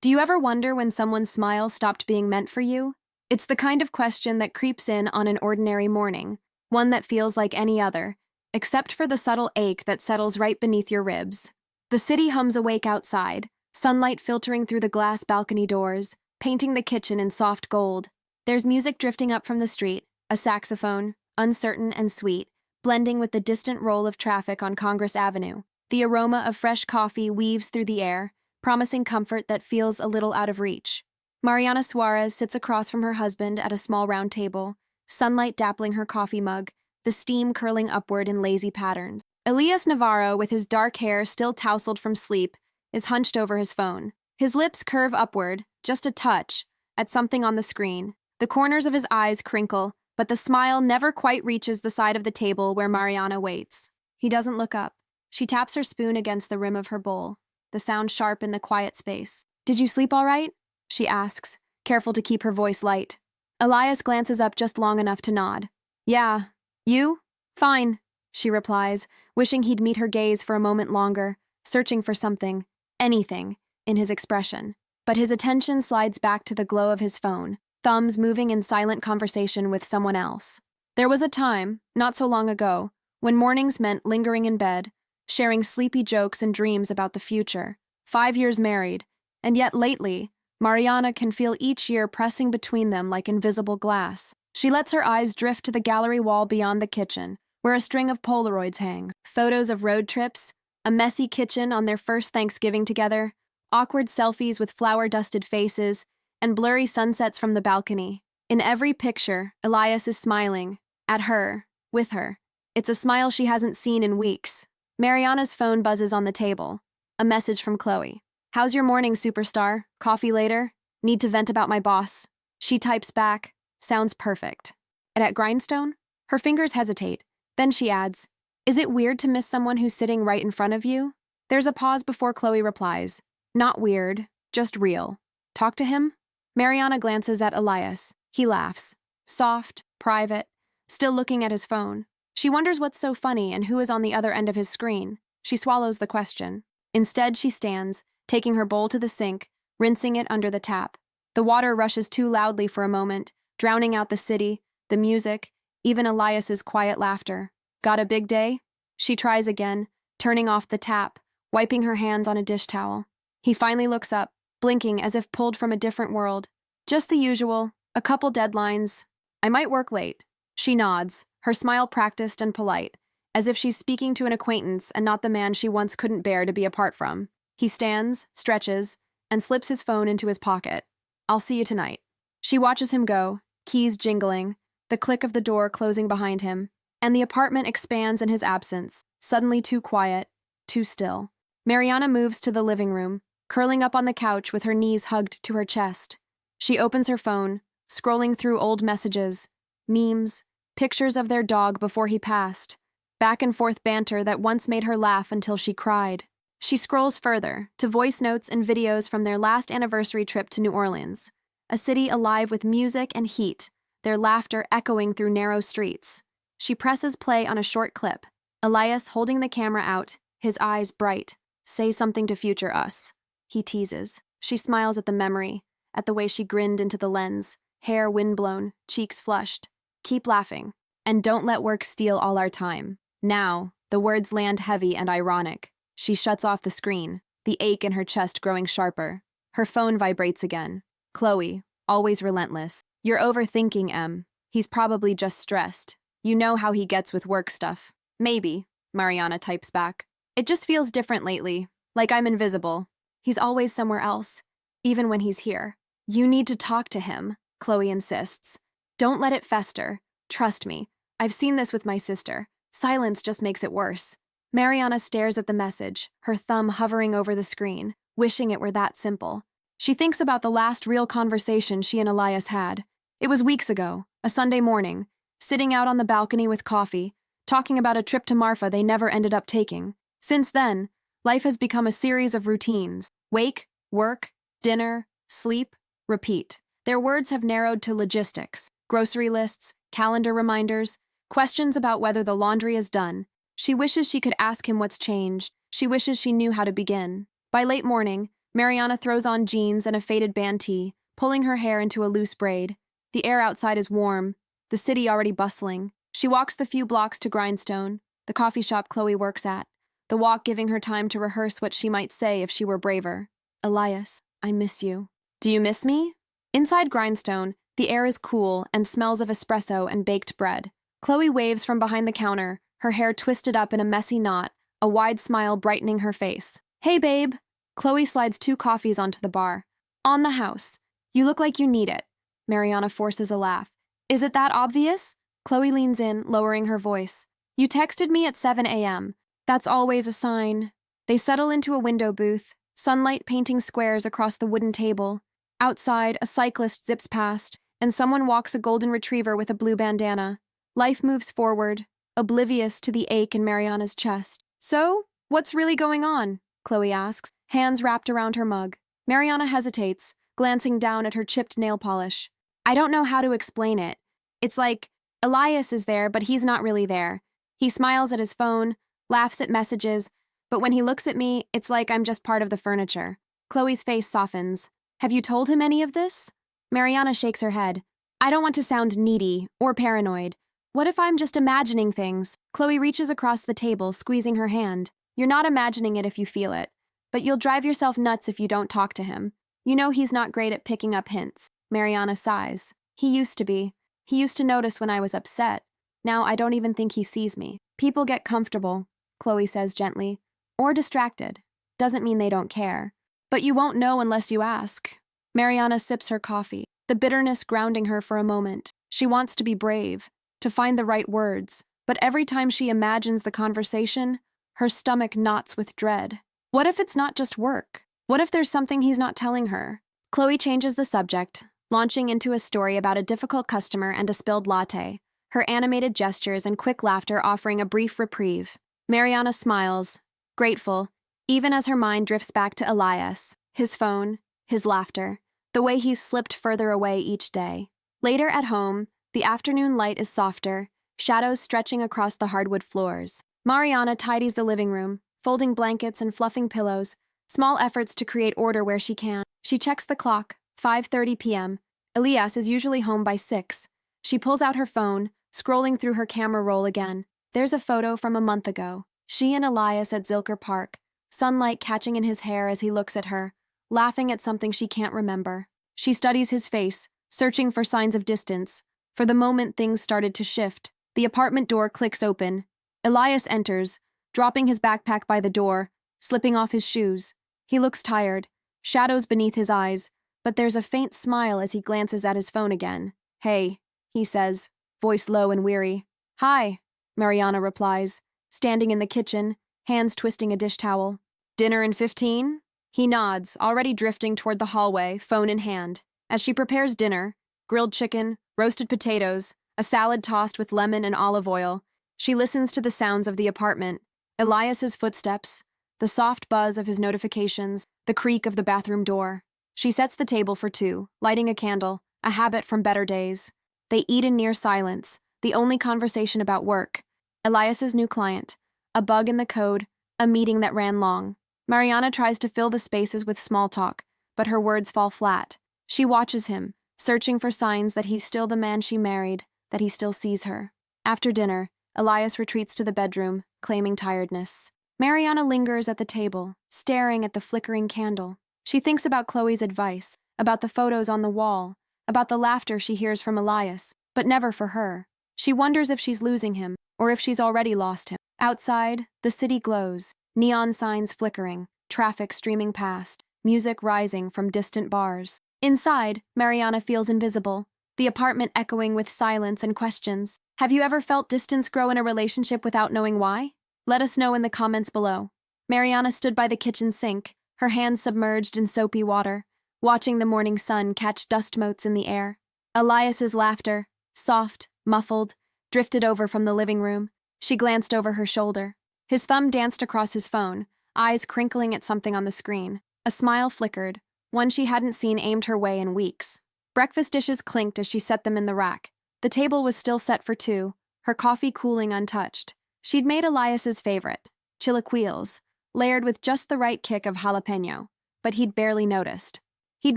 Do you ever wonder when someone's smile stopped being meant for you? It's the kind of question that creeps in on an ordinary morning, one that feels like any other, except for the subtle ache that settles right beneath your ribs. The city hums awake outside, sunlight filtering through the glass balcony doors, painting the kitchen in soft gold. There's music drifting up from the street, a saxophone, uncertain and sweet, blending with the distant roll of traffic on Congress Avenue. The aroma of fresh coffee weaves through the air, promising comfort that feels a little out of reach. Mariana Suarez sits across from her husband at a small round table, sunlight dappling her coffee mug, the steam curling upward in lazy patterns. Elias Navarro, with his dark hair still tousled from sleep, is hunched over his phone. His lips curve upward, just a touch, at something on the screen. The corners of his eyes crinkle, but the smile never quite reaches the side of the table where Mariana waits. He doesn't look up. She taps her spoon against the rim of her bowl, the sound sharp in the quiet space. "Did you sleep all right?" she asks, careful to keep her voice light. Elias glances up just long enough to nod. "Yeah. You?" "Fine," she replies, wishing he'd meet her gaze for a moment longer, searching for something, anything, in his expression. But his attention slides back to the glow of his phone, thumbs moving in silent conversation with someone else. There was a time, not so long ago, when mornings meant lingering in bed, sharing sleepy jokes and dreams about the future. 5 years married, and yet lately, Mariana can feel each year pressing between them like invisible glass. She lets her eyes drift to the gallery wall beyond the kitchen, where a string of Polaroids hangs. Photos of road trips, a messy kitchen on their first Thanksgiving together, awkward selfies with flour-dusted faces, and blurry sunsets from the balcony. In every picture, Elias is smiling, at her, with her. It's a smile she hasn't seen in weeks. Mariana's phone buzzes on the table. A message from Chloe. "How's your morning, superstar? Coffee later? Need to vent about my boss." She types back, "Sounds perfect." And at Grindstone? Her fingers hesitate. Then she adds, "Is it weird to miss someone who's sitting right in front of you?" There's a pause before Chloe replies. "Not weird, just real. Talk to him?" Mariana glances at Elias. He laughs. Soft, private, still looking at his phone. She wonders what's so funny and who is on the other end of his screen. She swallows the question. Instead, she stands, taking her bowl to the sink, rinsing it under the tap. The water rushes too loudly for a moment, drowning out the city, the music, even Elias's quiet laughter. Got a big day? She tries again, turning off the tap, wiping her hands on a dish towel. He finally looks up, blinking as if pulled from a different world. "Just the usual, a couple deadlines. I might work late." She nods, her smile practiced and polite, as if she's speaking to an acquaintance and not the man she once couldn't bear to be apart from. He stands, stretches, and slips his phone into his pocket. "I'll see you tonight." She watches him go, keys jingling, the click of the door closing behind him, and the apartment expands in his absence, suddenly too quiet, too still. Mariana moves to the living room, curling up on the couch with her knees hugged to her chest. She opens her phone, scrolling through old messages, memes, pictures of their dog before he passed, back and forth banter that once made her laugh until she cried. She scrolls further, to voice notes and videos from their last anniversary trip to New Orleans, a city alive with music and heat, their laughter echoing through narrow streets. She presses play on a short clip, Elias holding the camera out, his eyes bright. "Say something to future us," he teases. She smiles at the memory, at the way she grinned into the lens, hair windblown, cheeks flushed. "Keep laughing, and don't let work steal all our time." Now, the words land heavy and ironic. She shuts off the screen, the ache in her chest growing sharper. Her phone vibrates again. Chloe, always relentless. "You're overthinking, Em. He's probably just stressed. You know how he gets with work stuff." "Maybe," Mariana types back. "It just feels different lately, like I'm invisible. He's always somewhere else, even when he's here." "You need to talk to him," Chloe insists. "Don't let it fester. Trust me. I've seen this with my sister. Silence just makes it worse." Mariana stares at the message, her thumb hovering over the screen, wishing it were that simple. She thinks about the last real conversation she and Elias had. It was weeks ago, a Sunday morning, sitting out on the balcony with coffee, talking about a trip to Marfa they never ended up taking. Since then, life has become a series of routines. Wake, work, dinner, sleep, repeat. Their words have narrowed to logistics, grocery lists, calendar reminders, questions about whether the laundry is done. She wishes she could ask him what's changed. She wishes she knew how to begin. By late morning, Mariana throws on jeans and a faded band tee, pulling her hair into a loose braid. The air outside is warm, the city already bustling. She walks the few blocks to Grindstone, the coffee shop Chloe works at, the walk giving her time to rehearse what she might say if she were braver. Elias, I miss you. Do you miss me? Inside Grindstone, the air is cool and smells of espresso and baked bread. Chloe waves from behind the counter, her hair twisted up in a messy knot, a wide smile brightening her face. Hey, babe. Chloe slides 2 coffees onto the bar. On the house. You look like you need it. Mariana forces a laugh. Is it that obvious? Chloe leans in, lowering her voice. You texted me at 7 a.m. That's always a sign. They settle into a window booth, sunlight painting squares across the wooden table. Outside, a cyclist zips past, and someone walks a golden retriever with a blue bandana. Life moves forward, oblivious to the ache in Mariana's chest. So, what's really going on? Chloe asks, hands wrapped around her mug. Mariana hesitates, glancing down at her chipped nail polish. I don't know how to explain it. It's like, Elias is there, but he's not really there. He smiles at his phone, laughs at messages, but when he looks at me, it's like I'm just part of the furniture. Chloe's face softens. Have you told him any of this? Mariana shakes her head. I don't want to sound needy or paranoid. What if I'm just imagining things? Chloe reaches across the table, squeezing her hand. You're not imagining it if you feel it, but you'll drive yourself nuts if you don't talk to him. You know he's not great at picking up hints. Mariana sighs. He used to be. He used to notice when I was upset. Now I don't even think he sees me. People get comfortable, Chloe says gently, or distracted. Doesn't mean they don't care. But you won't know unless you ask. Mariana sips her coffee, the bitterness grounding her for a moment. She wants to be brave, to find the right words, but every time she imagines the conversation, her stomach knots with dread. What if it's not just work? What if there's something he's not telling her? Chloe changes the subject, launching into a story about a difficult customer and a spilled latte, her animated gestures and quick laughter offering a brief reprieve. Mariana smiles, grateful, even as her mind drifts back to Elias, his phone, his laughter, the way he's slipped further away each day. Later at home, the afternoon light is softer, shadows stretching across the hardwood floors. Mariana tidies the living room, folding blankets and fluffing pillows, small efforts to create order where she can. She checks the clock, 5:30 p.m. Elias is usually home by 6. She pulls out her phone, scrolling through her camera roll again. There's a photo from a month ago. She and Elias at Zilker Park, sunlight catching in his hair as he looks at her, laughing at something she can't remember. She studies his face, searching for signs of distance. For the moment things started to shift. The apartment door clicks open. Elias enters, dropping his backpack by the door, slipping off his shoes. He looks tired, shadows beneath his eyes, but there's a faint smile as he glances at his phone again. Hey, he says, voice low and weary. Hi, Mariana replies, standing in the kitchen, hands twisting a dish towel. Dinner in 15? He nods, already drifting toward the hallway, phone in hand. As she prepares dinner, grilled chicken, roasted potatoes, a salad tossed with lemon and olive oil, she listens to the sounds of the apartment, Elias's footsteps, the soft buzz of his notifications, the creak of the bathroom door. She sets the table for 2, lighting a candle, a habit from better days. They eat in near silence, the only conversation about work. Elias's new client, a bug in the code, a meeting that ran long. Mariana tries to fill the spaces with small talk, but her words fall flat. She watches him, searching for signs that he's still the man she married, that he still sees her. After dinner, Elias retreats to the bedroom, claiming tiredness. Mariana lingers at the table, staring at the flickering candle. She thinks about Chloe's advice, about the photos on the wall, about the laughter she hears from Elias, but never for her. She wonders if she's losing him, or if she's already lost him. Outside, the city glows, neon signs flickering, traffic streaming past, music rising from distant bars. Inside, Mariana feels invisible, the apartment echoing with silence and questions. Have you ever felt distance grow in a relationship without knowing why? Let us know in the comments below. Mariana stood by the kitchen sink, her hands submerged in soapy water, watching the morning sun catch dust motes in the air. Elias's laughter, soft, muffled, drifted over from the living room. She glanced over her shoulder. His thumb danced across his phone, eyes crinkling at something on the screen. A smile flickered, one she hadn't seen aimed her way in weeks. Breakfast dishes clinked as she set them in the rack. The table was still set for 2, her coffee cooling untouched. She'd made Elias's favorite, chilaquiles, layered with just the right kick of jalapeno. but he'd barely noticed. He'd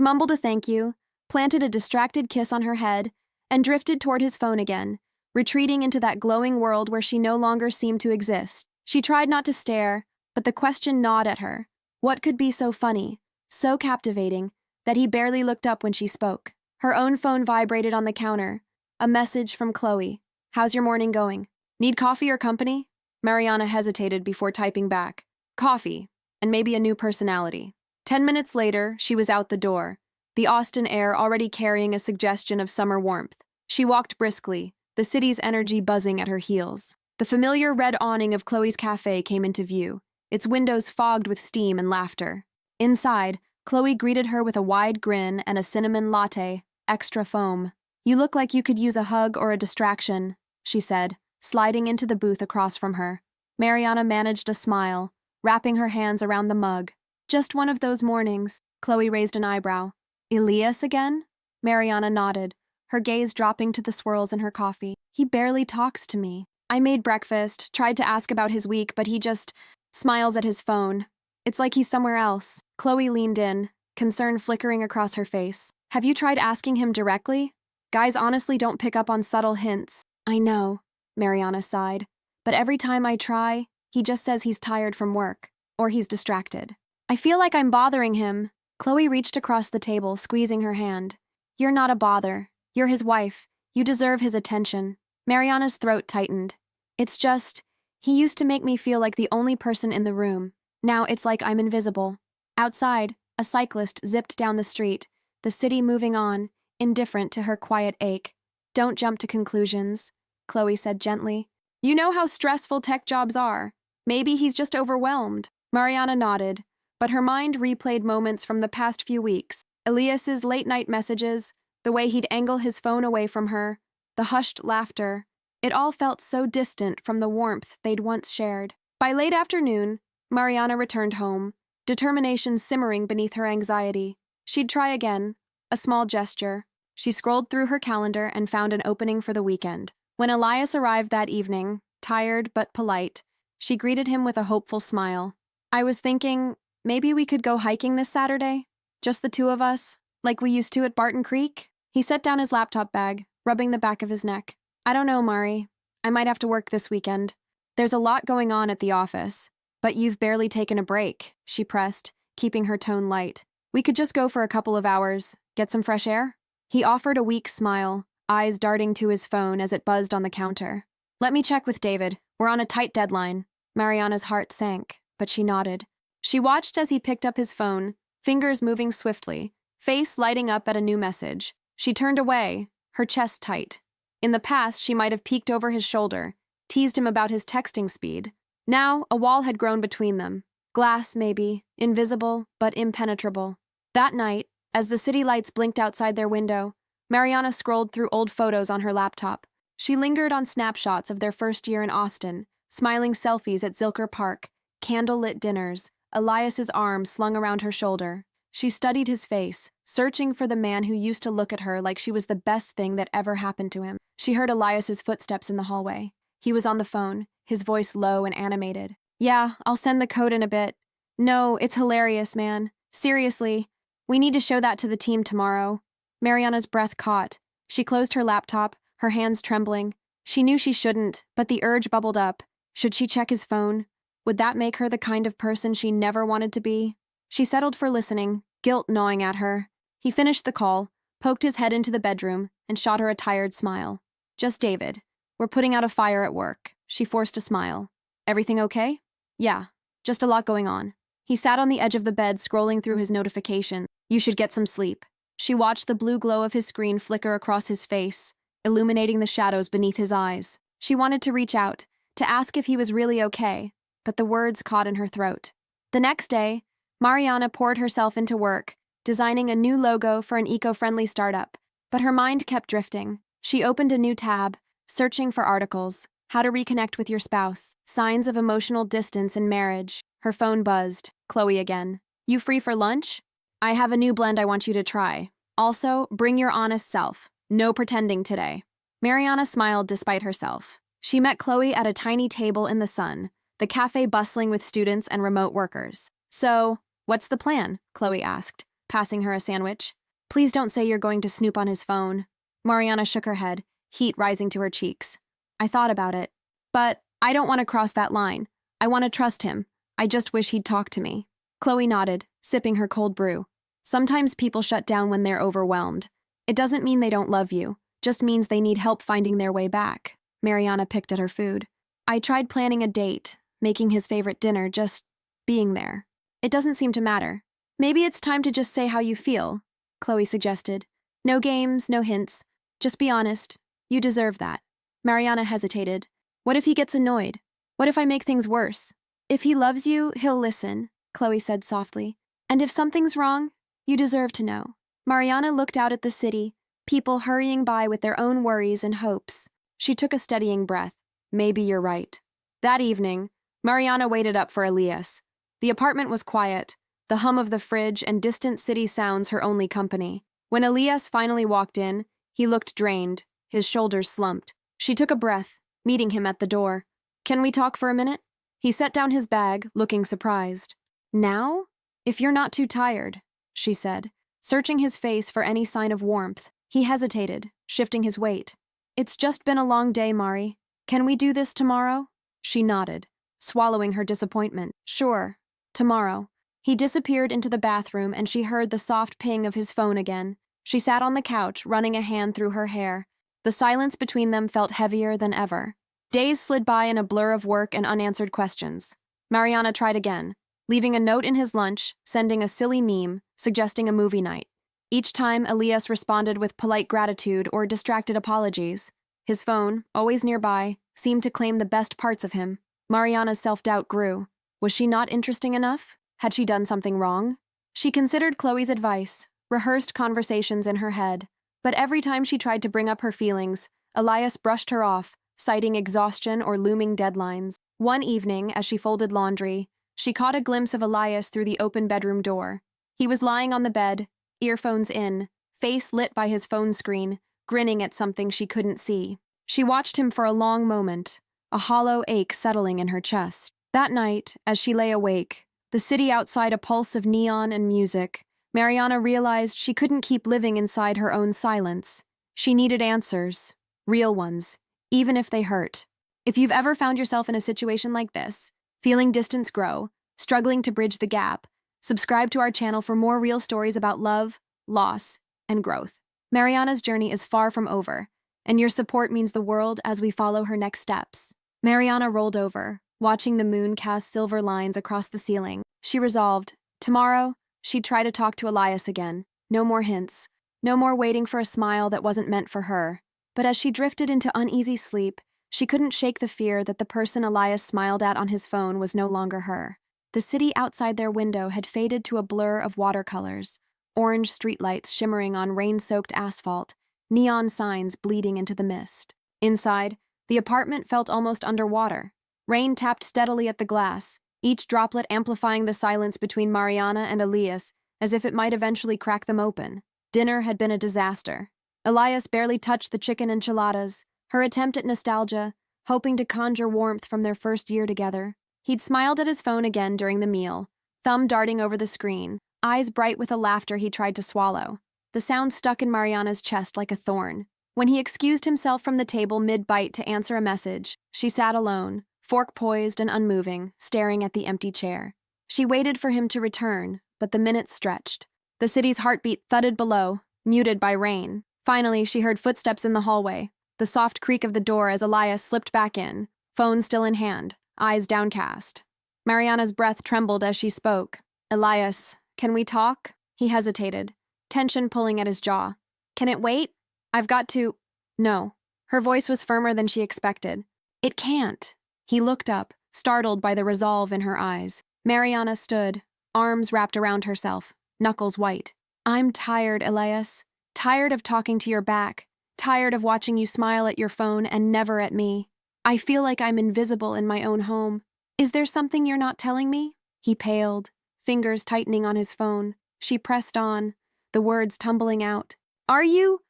mumbled a thank you, planted a distracted kiss on her head, and drifted toward his phone again, retreating into that glowing world where she no longer seemed to exist. She tried not to stare, but the question gnawed at her. What could be so funny, so captivating, that he barely looked up when she spoke? Her own phone vibrated on the counter. A message from Chloe. "How's your morning going? Need coffee or company?" Mariana hesitated before typing back. "Coffee, and maybe a new personality." 10 minutes later, she was out the door, the Austin air already carrying a suggestion of summer warmth. She walked briskly, the city's energy buzzing at her heels. The familiar red awning of Chloe's cafe came into view, its windows fogged with steam and laughter. Inside, Chloe greeted her with a wide grin and a cinnamon latte, extra foam. "You look like you could use a hug or a distraction," she said, sliding into the booth across from her. Mariana managed a smile, wrapping her hands around the mug. "Just one of those mornings." Chloe raised an eyebrow. "Elias again?" Mariana nodded, her gaze dropping to the swirls in her coffee. "He barely talks to me. I made breakfast, tried to ask about his week, but he just smiles at his phone. It's like he's somewhere else." Chloe leaned in, concern flickering across her face. "Have you tried asking him directly? Guys honestly don't pick up on subtle hints." "I know," Mariana sighed. "But every time I try, he just says he's tired from work, or he's distracted. I feel like I'm bothering him." Chloe reached across the table, squeezing her hand. "You're not a bother. You're his wife. You deserve his attention." Mariana's throat tightened. "It's just, he used to make me feel like the only person in the room. Now it's like I'm invisible." Outside, a cyclist zipped down the street, the city moving on, indifferent to her quiet ache. "Don't jump to conclusions," Chloe said gently. "You know how stressful tech jobs are. Maybe he's just overwhelmed." Mariana nodded, but her mind replayed moments from the past few weeks. Elias's late-night messages, the way he'd angle his phone away from her, the hushed laughter. It all felt so distant from the warmth they'd once shared. By late afternoon, Mariana returned home, determination simmering beneath her anxiety. She'd try again, a small gesture. She scrolled through her calendar and found an opening for the weekend. When Elias arrived that evening, tired but polite, she greeted him with a hopeful smile. "I was thinking, maybe we could go hiking this Saturday? Just the two of us, like we used to at Barton Creek?" He set down his laptop bag, rubbing the back of his neck. "I don't know, Mari. I might have to work this weekend. There's a lot going on at the office." "But you've barely taken a break," she pressed, keeping her tone light. "We could just go for a couple of hours, get some fresh air?" He offered a weak smile, eyes darting to his phone as it buzzed on the counter. "Let me check with David. We're on a tight deadline." Mariana's heart sank, but she nodded. She watched as he picked up his phone, fingers moving swiftly, face lighting up at a new message. She turned away, her chest tight. In the past, she might have peeked over his shoulder, teased him about his texting speed. Now, a wall had grown between them. Glass, maybe, invisible, but impenetrable. That night, as the city lights blinked outside their window, Mariana scrolled through old photos on her laptop. She lingered on snapshots of their first year in Austin, smiling selfies at Zilker Park, candle-lit dinners, Elias's arm slung around her shoulder. She studied his face, searching for the man who used to look at her like she was the best thing that ever happened to him. She heard Elias's footsteps in the hallway. He was on the phone, his voice low and animated. "Yeah, I'll send the code in a bit. No, it's hilarious, man. Seriously. We need to show that to the team tomorrow." Mariana's breath caught. She closed her laptop, her hands trembling. She knew she shouldn't, but the urge bubbled up. Should she check his phone? Would that make her the kind of person she never wanted to be? She settled for listening, guilt gnawing at her. He finished the call, poked his head into the bedroom, and shot her a tired smile. "Just David. We're putting out a fire at work." She forced a smile. "Everything okay?" "Yeah, just a lot going on." He sat on the edge of the bed, scrolling through his notifications. "You should get some sleep." She watched the blue glow of his screen flicker across his face, illuminating the shadows beneath his eyes. She wanted to reach out, to ask if he was really okay, but the words caught in her throat. The next day, Mariana poured herself into work, designing a new logo for an eco-friendly startup, but her mind kept drifting. She opened a new tab, searching for articles. How to reconnect with your spouse. Signs of emotional distance in marriage. Her phone buzzed. Chloe again. "You free for lunch? I have a new blend I want you to try. Also, bring your honest self. No pretending today." Mariana smiled despite herself. She met Chloe at a tiny table in the sun, the cafe bustling with students and remote workers. "So, What's the plan? Chloe asked, passing her a sandwich. Please don't say you're going to snoop on his phone. Mariana shook her head, heat rising to her cheeks. I thought about it. But I don't want to cross that line. I want to trust him. I just wish he'd talk to me. Chloe nodded, sipping her cold brew. Sometimes people shut down when they're overwhelmed. It doesn't mean they don't love you, just means they need help finding their way back. Mariana picked at her food. I tried planning a date, making his favorite dinner, just being there. It doesn't seem to matter. Maybe it's time to just say how you feel, Chloe suggested. No games, no hints. Just be honest. You deserve that. Mariana hesitated. What if he gets annoyed? What if I make things worse? If he loves you, he'll listen, Chloe said softly. And if something's wrong, you deserve to know. Mariana looked out at the city, people hurrying by with their own worries and hopes. She took a steadying breath. Maybe you're right. That evening, Mariana waited up for Elias. The apartment was quiet, the hum of the fridge and distant city sounds her only company. When Elias finally walked in, he looked drained, his shoulders slumped. She took a breath, meeting him at the door. Can we talk for a minute? He set down his bag, looking surprised. Now? If you're not too tired, she said, searching his face for any sign of warmth. He hesitated, shifting his weight. It's just been a long day, Mari. Can we do this tomorrow? She nodded, swallowing her disappointment. Sure, tomorrow. He disappeared into the bathroom and she heard the soft ping of his phone again. She sat on the couch, running a hand through her hair. The silence between them felt heavier than ever. Days slid by in a blur of work and unanswered questions. Mariana tried again, leaving a note in his lunch, sending a silly meme, suggesting a movie night. Each time, Elias responded with polite gratitude or distracted apologies. His phone, always nearby, seemed to claim the best parts of him. Mariana's self-doubt grew. Was she not interesting enough? Had she done something wrong? She considered Chloe's advice, rehearsed conversations in her head, but every time she tried to bring up her feelings, Elias brushed her off, citing exhaustion or looming deadlines. One evening, as she folded laundry, she caught a glimpse of Elias through the open bedroom door. He was lying on the bed, earphones in, face lit by his phone screen, grinning at something she couldn't see. She watched him for a long moment, a hollow ache settling in her chest. That night, as she lay awake, the city outside a pulse of neon and music, Mariana realized she couldn't keep living inside her own silence. She needed answers, real ones, even if they hurt. If you've ever found yourself in a situation like this, feeling distance grow, struggling to bridge the gap, subscribe to our channel for more real stories about love, loss, and growth. Mariana's journey is far from over, and your support means the world as we follow her next steps. Mariana rolled over, watching the moon cast silver lines across the ceiling. She resolved, tomorrow, she'd try to talk to Elias again. No more hints. No more waiting for a smile that wasn't meant for her. But as she drifted into uneasy sleep, she couldn't shake the fear that the person Elias smiled at on his phone was no longer her. The city outside their window had faded to a blur of watercolors, orange streetlights shimmering on rain-soaked asphalt, neon signs bleeding into the mist. Inside, the apartment felt almost underwater. Rain tapped steadily at the glass, each droplet amplifying the silence between Mariana and Elias as if it might eventually crack them open. Dinner had been a disaster. Elias barely touched the chicken enchiladas, her attempt at nostalgia, hoping to conjure warmth from their first year together. He'd smiled at his phone again during the meal, thumb darting over the screen, eyes bright with a laughter he tried to swallow. The sound stuck in Mariana's chest like a thorn. When he excused himself from the table mid-bite to answer a message, she sat alone, fork poised and unmoving, staring at the empty chair. She waited for him to return, but the minutes stretched. The city's heartbeat thudded below, muted by rain. Finally, she heard footsteps in the hallway, the soft creak of the door as Elias slipped back in, phone still in hand, eyes downcast. Mariana's breath trembled as she spoke. Elias, can we talk? He hesitated, tension pulling at his jaw. Can it wait? I've got to... No. Her voice was firmer than she expected. It can't. He looked up, startled by the resolve in her eyes. Mariana stood, arms wrapped around herself, knuckles white. I'm tired, Elias. Tired of talking to your back. Tired of watching you smile at your phone and never at me. I feel like I'm invisible in my own home. Is there something you're not telling me? He paled, fingers tightening on his phone. She pressed on, the words tumbling out. Are you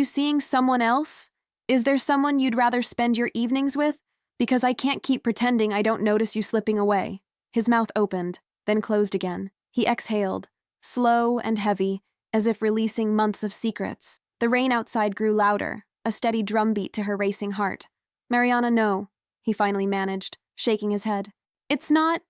seeing someone else? Is there someone you'd rather spend your evenings with? Because I can't keep pretending I don't notice you slipping away. His mouth opened, then closed again. He exhaled, slow and heavy, as if releasing months of secrets. The rain outside grew louder, a steady drumbeat to her racing heart. Mariana, no, he finally managed, shaking his head. It's not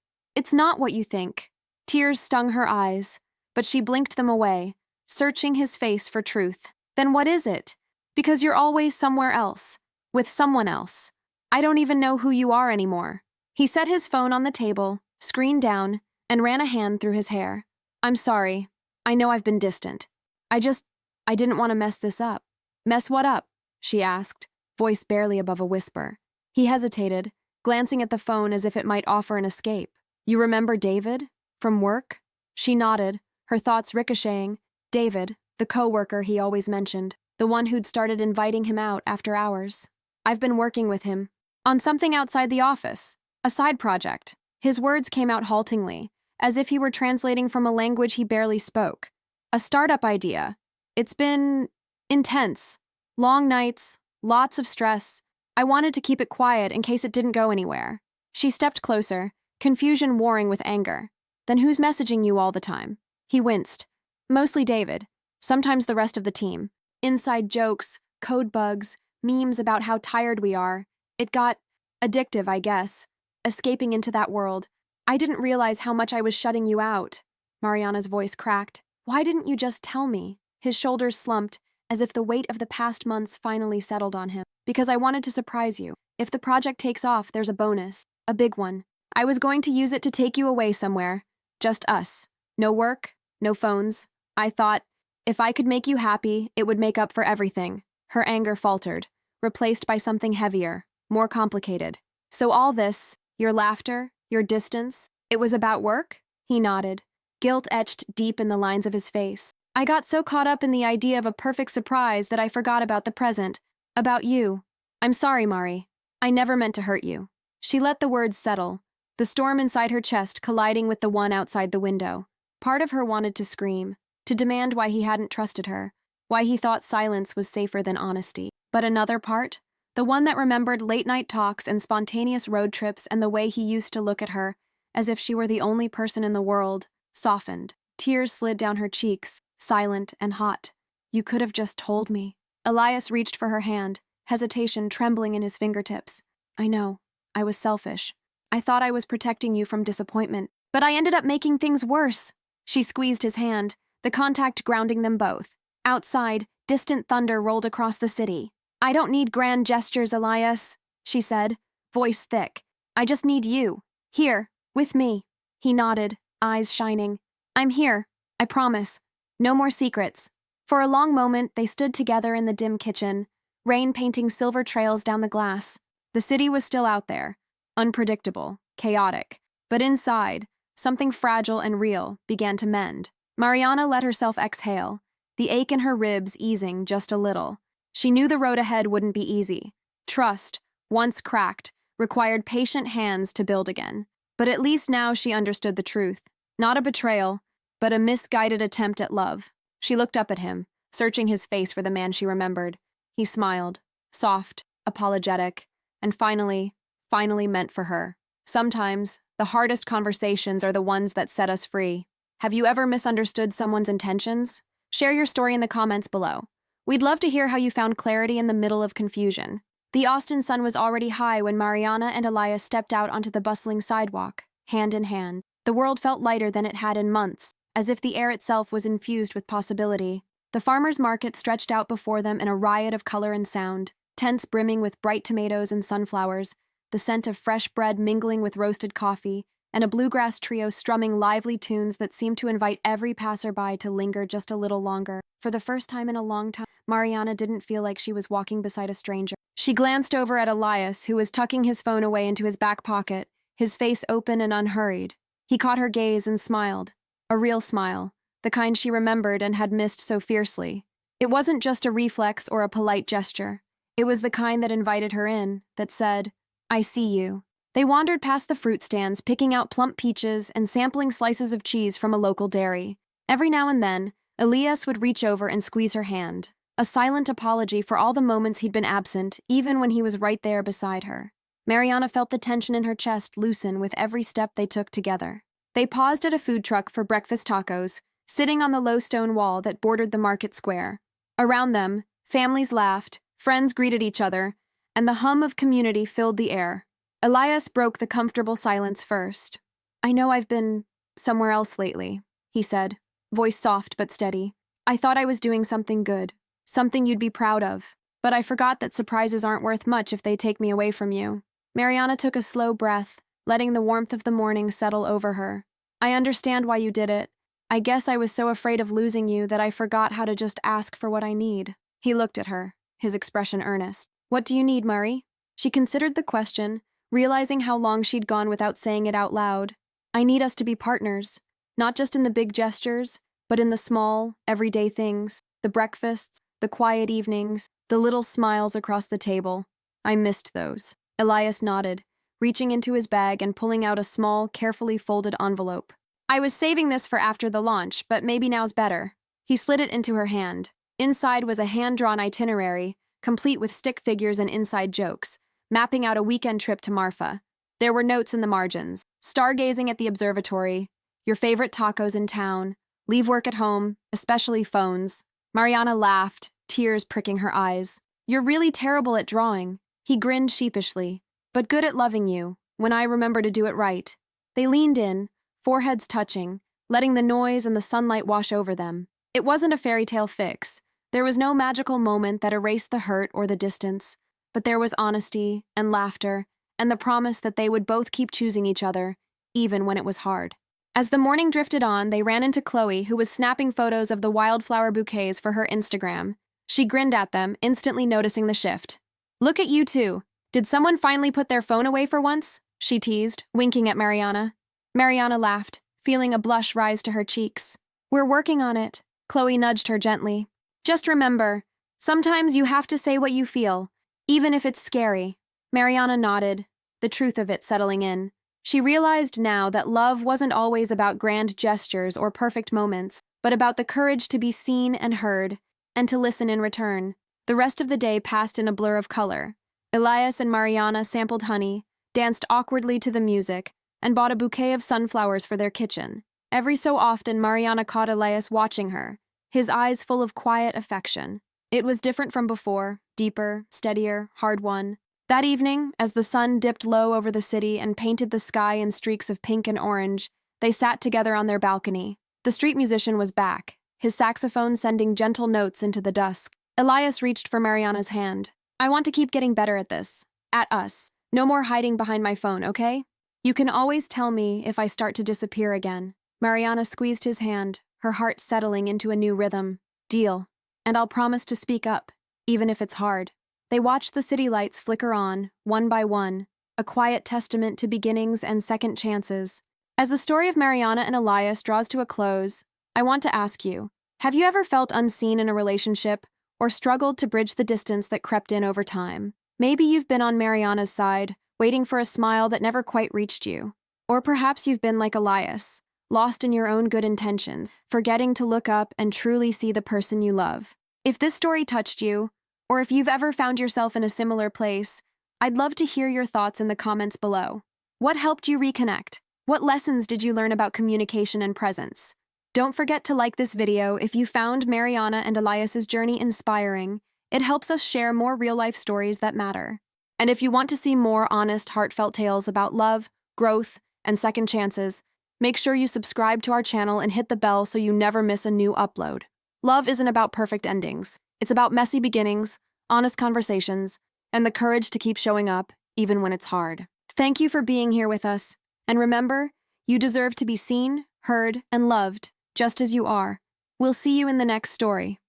what you think. Tears stung her eyes, but she blinked them away, searching his face for truth. Then what is it? Because you're always somewhere else, with someone else. I don't even know who you are anymore. He set his phone on the table, screen down, and ran a hand through his hair. I'm sorry. I know I've been distant. I didn't want to mess this up. Mess what up? She asked, voice barely above a whisper. He hesitated, glancing at the phone as if it might offer an escape. You remember David? From work? She nodded, her thoughts ricocheting. David, the co-worker he always mentioned, the one who'd started inviting him out after hours. I've been working with him. On something outside the office. A side project. His words came out haltingly, as if he were translating from a language he barely spoke. A startup idea. It's been intense. Long nights, lots of stress. I wanted to keep it quiet in case it didn't go anywhere. She stepped closer, confusion warring with anger. Then who's messaging you all the time? He winced. Mostly David. Sometimes the rest of the team. Inside jokes, code bugs, memes about how tired we are. It got addictive, I guess. Escaping into that world. I didn't realize how much I was shutting you out. Mariana's voice cracked. Why didn't you just tell me? His shoulders slumped, as if the weight of the past months finally settled on him. Because I wanted to surprise you. If the project takes off, there's a bonus. A big one. I was going to use it to take you away somewhere. Just us. No work, no phones. I thought, if I could make you happy, it would make up for everything. Her anger faltered, replaced by something heavier, more complicated. So all this, your laughter, your distance, it was about work? He nodded, guilt etched deep in the lines of his face. I got so caught up in the idea of a perfect surprise that I forgot about the present, about you. I'm sorry, Mari. I never meant to hurt you. She let the words settle, the storm inside her chest colliding with the one outside the window. Part of her wanted to scream, to demand why he hadn't trusted her, why he thought silence was safer than honesty. But another part, the one that remembered late-night talks and spontaneous road trips and the way he used to look at her, as if she were the only person in the world, softened. Tears slid down her cheeks, silent and hot. You could have just told me. Elias reached for her hand, hesitation trembling in his fingertips. I know. I was selfish. I thought I was protecting you from disappointment, but I ended up making things worse. She squeezed his hand, the contact grounding them both. Outside, distant thunder rolled across the city. I don't need grand gestures, Elias, she said, voice thick. I just need you. Here, with me. He nodded, eyes shining. I'm here, I promise. No more secrets. For a long moment, they stood together in the dim kitchen, rain painting silver trails down the glass. The city was still out there, unpredictable, chaotic. But inside, something fragile and real began to mend. Mariana let herself exhale, the ache in her ribs easing just a little. She knew the road ahead wouldn't be easy. Trust, once cracked, required patient hands to build again. But at least now she understood the truth. Not a betrayal, but a misguided attempt at love. She looked up at him, searching his face for the man she remembered. He smiled, soft, apologetic, and finally meant for her. Sometimes, the hardest conversations are the ones that set us free. Have you ever misunderstood someone's intentions? Share your story in the comments below. We'd love to hear how you found clarity in the middle of confusion. The Austin sun was already high when Mariana and Elias stepped out onto the bustling sidewalk, hand in hand. The world felt lighter than it had in months, as if the air itself was infused with possibility. The farmer's market stretched out before them in a riot of color and sound, tents brimming with bright tomatoes and sunflowers, the scent of fresh bread mingling with roasted coffee, and a bluegrass trio strumming lively tunes that seemed to invite every passerby to linger just a little longer. For the first time in a long time, Mariana didn't feel like she was walking beside a stranger. She glanced over at Elias, who was tucking his phone away into his back pocket, his face open and unhurried. He caught her gaze and smiled. A real smile, the kind she remembered and had missed so fiercely. It wasn't just a reflex or a polite gesture. It was the kind that invited her in, that said, I see you. They wandered past the fruit stands, picking out plump peaches and sampling slices of cheese from a local dairy. Every now and then, Elias would reach over and squeeze her hand, a silent apology for all the moments he'd been absent, even when he was right there beside her. Mariana felt the tension in her chest loosen with every step they took together. They paused at a food truck for breakfast tacos, sitting on the low stone wall that bordered the market square. Around them, families laughed, friends greeted each other, and the hum of community filled the air. Elias broke the comfortable silence first. "I know I've been somewhere else lately," he said, voice soft but steady. "I thought I was doing something good, something you'd be proud of, but I forgot that surprises aren't worth much if they take me away from you." Mariana took a slow breath, letting the warmth of the morning settle over her. "I understand why you did it. I guess I was so afraid of losing you that I forgot how to just ask for what I need." He looked at her, his expression earnest. "What do you need, Murray?" She considered the question, realizing how long she'd gone without saying it out loud. "I need us to be partners, not just in the big gestures, but in the small, everyday things, the breakfasts, the quiet evenings, the little smiles across the table. I missed those." Elias nodded, reaching into his bag and pulling out a small, carefully folded envelope. "I was saving this for after the launch, but maybe now's better." He slid it into her hand. Inside was a hand-drawn itinerary, complete with stick figures and inside jokes, mapping out a weekend trip to Marfa. There were notes in the margins: stargazing at the observatory, your favorite tacos in town, leave work at home, especially phones. Mariana laughed, tears pricking her eyes. "You're really terrible at drawing." He grinned sheepishly. "But good at loving you, when I remember to do it right." They leaned in, foreheads touching, letting the noise and the sunlight wash over them. It wasn't a fairy tale fix. There was no magical moment that erased the hurt or the distance, but there was honesty and laughter and the promise that they would both keep choosing each other, even when it was hard. As the morning drifted on, they ran into Chloe, who was snapping photos of the wildflower bouquets for her Instagram. She grinned at them, instantly noticing the shift. "Look at you two. Did someone finally put their phone away for once?" she teased, winking at Mariana. Mariana laughed, feeling a blush rise to her cheeks. "We're working on it." Chloe nudged her gently. "Just remember, sometimes you have to say what you feel, even if it's scary." Mariana nodded, the truth of it settling in. She realized now that love wasn't always about grand gestures or perfect moments, but about the courage to be seen and heard, and to listen in return. The rest of the day passed in a blur of color. Elias and Mariana sampled honey, danced awkwardly to the music, and bought a bouquet of sunflowers for their kitchen. Every so often, Mariana caught Elias watching her, his eyes full of quiet affection. It was different from before, deeper, steadier, hard-won. That evening, as the sun dipped low over the city and painted the sky in streaks of pink and orange, they sat together on their balcony. The street musician was back, his saxophone sending gentle notes into the dusk. Elias reached for Mariana's hand. "I want to keep getting better at this. At us. No more hiding behind my phone, okay? You can always tell me if I start to disappear again." Mariana squeezed his hand, her heart settling into a new rhythm. "Deal. And I'll promise to speak up, even if it's hard." They watched the city lights flicker on, one by one, a quiet testament to beginnings and second chances. As the story of Mariana and Elias draws to a close, I want to ask you, have you ever felt unseen in a relationship or struggled to bridge the distance that crept in over time? Maybe you've been on Mariana's side, waiting for a smile that never quite reached you. Or perhaps you've been like Elias, lost in your own good intentions, forgetting to look up and truly see the person you love. If this story touched you, or if you've ever found yourself in a similar place, I'd love to hear your thoughts in the comments below. What helped you reconnect? What lessons did you learn about communication and presence? Don't forget to like this video if you found Mariana and Elias's journey inspiring. It helps us share more real-life stories that matter. And if you want to see more honest, heartfelt tales about love, growth, and second chances, make sure you subscribe to our channel and hit the bell so you never miss a new upload. Love isn't about perfect endings. It's about messy beginnings, honest conversations, and the courage to keep showing up, even when it's hard. Thank you for being here with us. And remember, you deserve to be seen, heard, and loved, just as you are. We'll see you in the next story.